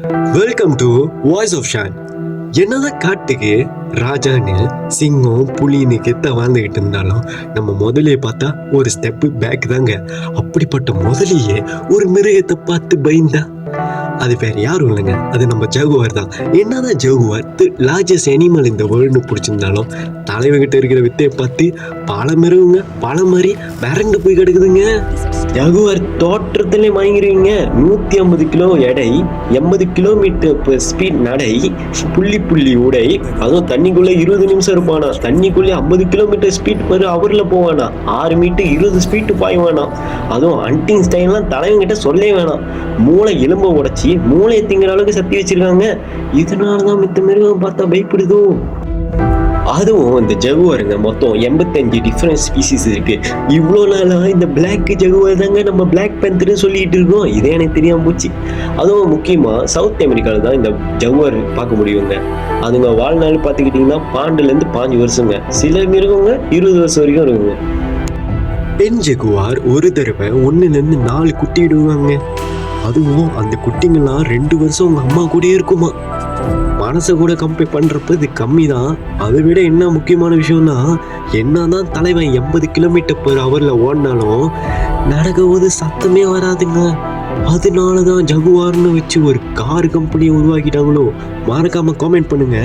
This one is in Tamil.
Welcome to voice of Shaan. என்னதான் காட்டுக்கு ராஜான்னு சிங்கம் புலின்னு கெத்த வாழ்ந்துகிட்டு இருந்தாலும் நம்ம முதலையை பார்த்தா ஒரு ஸ்டெப்பு பேக் தாங்க. அப்படிப்பட்ட முதலையே ஒரு மிருகத்தை பார்த்து பயந்தா அது வேற யாரும் இல்லைங்க, அது நம்ம ஜகுவார் தான். என்னதான் ஜகுவார் லார்ஜஸ்ட் அனிமல் இந்த வேர்ல்டு பிடிச்சிருந்தாலும் தலைவர்கிட்ட இருக்கிற வித்தையை பார்த்து பல மிருகங்க பல மாதிரி மிரண்டு போய் கிடக்குதுங்க. ஜகுவார் தோற்றத்திலே வாங்கிடுவீங்க. 150 கிலோ எடை, 80 கிலோமீட்டர் ஸ்பீட் நடை, புள்ளி உடை, அதுவும் தண்ணிக்குள்ள 20 நிமிஷம் இருப்பானா. தண்ணிக்குள்ளே 50 கிலோமீட்டர் ஸ்பீட் பெரு அவர்ல போவானா. 6 மீட்டர் 20 ஸ்பீட் பாய்வானா. அதுவும் ஹண்டிங் ஸ்டைல்லாம் தலைவங்கிட்ட சொல்லவே வேணாம். மூளை எலும்பை உடைச்சி மூளையை திங்கிற அளவுக்கு சக்தி வச்சிருக்காங்க. இதனாலதான் மித்த மிருகம் பார்த்தா பயப்படுதோ. அதுவும் இந்த ஜகுவாருங்க மொத்தம் 85 டிஃப்ரெண்ட் ஸ்பீசிஸ் இருக்கு. இவ்வளோ நாளா இந்த பிளாக் ஜகுவார் தாங்க நம்ம பிளாக் பேந்தர்னு சொல்லிட்டு இருக்கோம். இதே எனக்கு தெரியாம போச்சு. அதுவும் முக்கியமா சவுத் அமெரிக்காவில் தான் இந்த ஜகுவார் பார்க்க முடியுங்க. அதுங்க வாழ்நாள் பார்த்துக்கிட்டிங்கன்னா 12 5 வருஷங்க. சில மிருகங்க 20 வருஷம் வரைக்கும் இருக்குங்க. பெண் ஜகுவார் ஒரு தடவை 1 4 குட்டி இடுவாங்க. அதுவும் அந்த குட்டிங்கெல்லாம் 2 வருஷம் உங்க அம்மா கூட இருக்குமா. மனசை கூட கம்பேர் பண்றப்ப இது கம்மி தான். அதை விட என்ன முக்கியமான விஷயம்னா, என்னதான் தலைவன் 80 கிலோமீட்டர்/ஹவர்ல ஓடினாலும் நடக்கும்போது சத்தமே வராதுங்க. அதனாலதான் ஜகுவார்னு வச்சு ஒரு கார் கம்பெனியை உருவாக்கிட்டாங்களோ. மறக்காம காமெண்ட் பண்ணுங்க.